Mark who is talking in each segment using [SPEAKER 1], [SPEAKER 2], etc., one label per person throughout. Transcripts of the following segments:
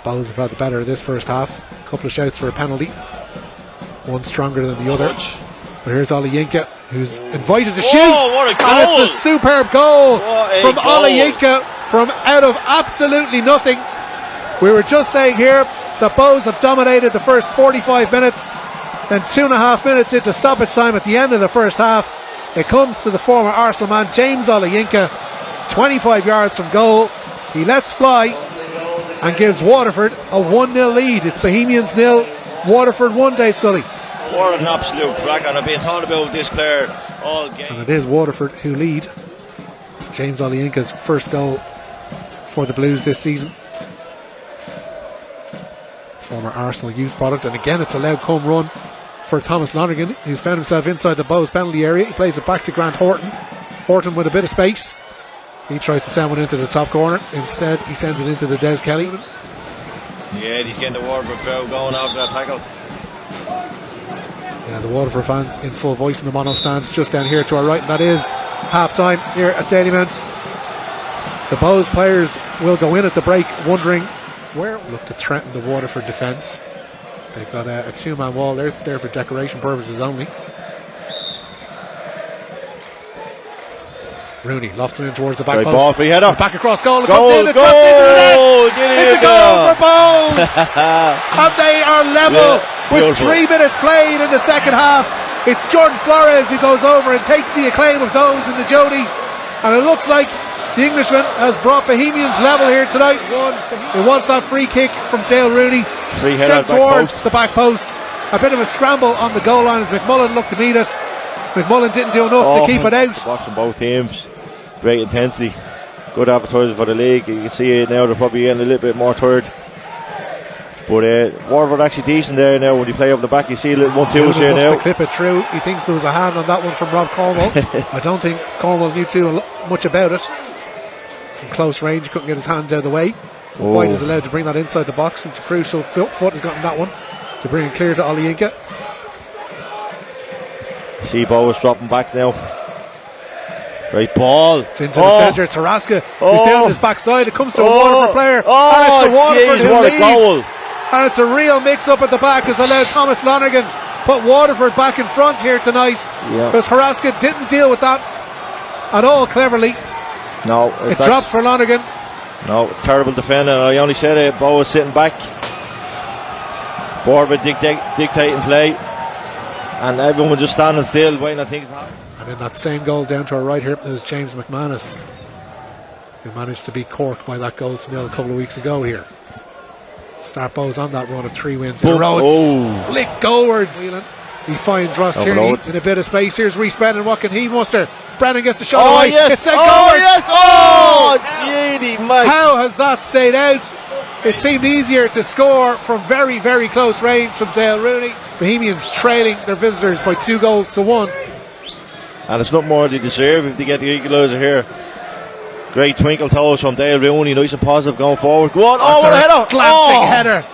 [SPEAKER 1] Bows have had the better of this first half. A couple of shouts for a penalty. One stronger than the other. But here's Olayinka, who's invited to shoot.
[SPEAKER 2] What a goal!
[SPEAKER 1] And it's a superb goal from Olayinka from out of absolutely nothing. We were just saying here that Bows have dominated the first 45 minutes. Then 2.5 minutes into stoppage time at the end of the first half, it comes to the former Arsenal man, James Olayinka, 25 yards from goal. He lets fly and gives Waterford a 1-0 lead. It's Bohemians 0, Waterford 1, Dave Scully.
[SPEAKER 2] What an absolute crack, and I've been talking about this player all game.
[SPEAKER 1] And it is Waterford who lead. James Olayinka's first goal for the Blues this season. Former Arsenal youth product, and again it's a loud come run for Thomas Lonergan, who's found himself inside the Bows penalty area. He plays it back to Grant Horton. Horton with a bit of space. He tries to send one into the top corner. Instead, he sends it into the Des Kelly.
[SPEAKER 2] Yeah, he's getting the Waterford crowd going after that tackle.
[SPEAKER 1] Yeah, the Waterford fans in full voice in the mono stand just down here to our right, and that is half time here at Dalymount. The Bows players will go in at the break wondering where look to threaten the Waterford defence. They've got a two-man wall there. It's there for decoration purposes only. Rooney lofted in towards the back post.
[SPEAKER 2] Ball, free header.
[SPEAKER 1] Back across goal.
[SPEAKER 2] Goal,
[SPEAKER 1] comes in, it comes into the net. It's a goal for Bows. And they are level with 3 minutes played in the second half. It's Jordan Flores who goes over and takes the acclaim of those in the Jody. And it looks like the Englishman has brought Bohemians level here tonight. It was that free kick from Dale Rooney. Sent towards the back post. A bit of a scramble on the goal line as McMullen looked to meet it. McMullen didn't do enough to keep it out.
[SPEAKER 2] Watching both teams, great intensity, good advertising for the league. You can see it now, they're probably getting a little bit more tired. But Waterford actually decent there now when you play up the back. You see a little 1-2 here now.
[SPEAKER 1] To clip it through. He thinks there was a hand on that one from Rob Cornwall. I don't think Cornwall knew too much about it. From close range, couldn't get his hands out of the way. White is allowed to bring that inside the box. It's a crucial foot has gotten that one to bring it clear to Olayinka.
[SPEAKER 2] See Bows dropping back now. Great ball.
[SPEAKER 1] It's into the centre. It's Haraska. He's down on his backside. It comes to a Waterford player. And it's a Waterford who leads.
[SPEAKER 2] Goal.
[SPEAKER 1] And it's a real mix up at the back as allowed Thomas Lonergan put Waterford back in front here tonight. Because Haraska didn't deal with that at all cleverly.
[SPEAKER 2] No,
[SPEAKER 1] it dropped for Lonergan.
[SPEAKER 2] No, it's terrible defending. I only said it. Bows sitting back. Waterford dictating play. And everyone just standing still waiting on things to happen.
[SPEAKER 1] And in that same goal down to our right here, there's James McManus, who managed to beat Cork by that goal to nil a couple of weeks ago here. Start Bows on that run of 3 wins in a row. It's flick goalwards. He finds Ross Tierney in a bit of space. Here's Rhys Brennan. What can he muster? Brennan gets the shot away. It's sent goalwards. How has that stayed out? It seemed easier to score from very, very close range from Dale Rooney. Bohemians trailing their visitors by 2-1.
[SPEAKER 2] And it's not more they deserve if they get the equaliser here. Great twinkle toes from Dale Rooney, nice and positive going forward. Go on, what a header!
[SPEAKER 1] Glancing header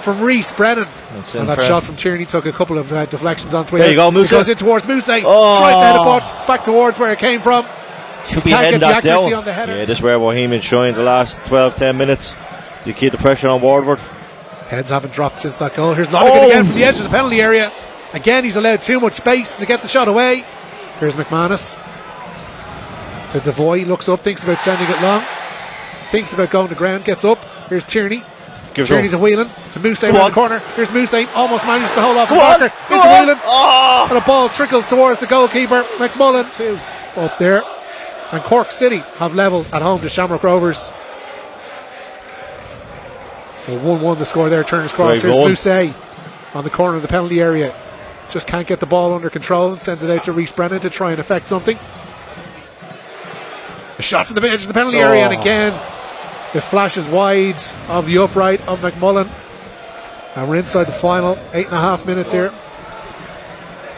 [SPEAKER 1] from Rhys Brennan. And that shot from Tierney took a couple of deflections onto it.
[SPEAKER 2] There you go, Moussa.
[SPEAKER 1] It goes in towards Moussa. Tries to head it back towards where it came from.
[SPEAKER 2] Should be heading that down. On the header. Yeah, this is where Bohemians shine the last 12-10 minutes. You keep the pressure on Waterford.
[SPEAKER 1] Heads haven't dropped since that goal. Here's Lonergan again from the edge of the penalty area. Again, he's allowed too much space to get the shot away. Here's McManus to Devoy. Looks up, thinks about sending it long. Thinks about going to ground, gets up. Here's Tierney. Tierney to Whelan. To Moussa around the corner. Here's Moussa. Almost manages to hold off the marker. Into Whelan. And a ball trickles towards the goalkeeper. McMullen up there. And Cork City have levelled at home to Shamrock Rovers. So 1-1 the score there. Turner's cross. Here's Moussa on the corner of the penalty area. Just can't get the ball under control and sends it out to Rhys Brennan to try and affect something. A shot from the edge of the penalty area, and again it flashes wide of the upright of McMullen. And we're inside the final 8.5 minutes here.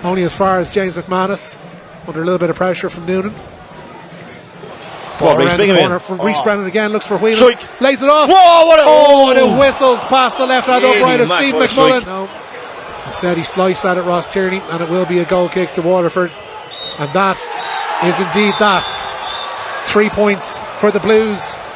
[SPEAKER 1] Only as far as James McManus, under a little bit of pressure from Noonan. Ball around the corner from Rhys Brennan again, looks for Whelan, lays it off. And it whistles past the left hand upright of Steve McMullen. No. Instead he sliced at it, Ross Tierney, and it will be a goal kick to Waterford. And that is indeed that. 3 points for the Blues.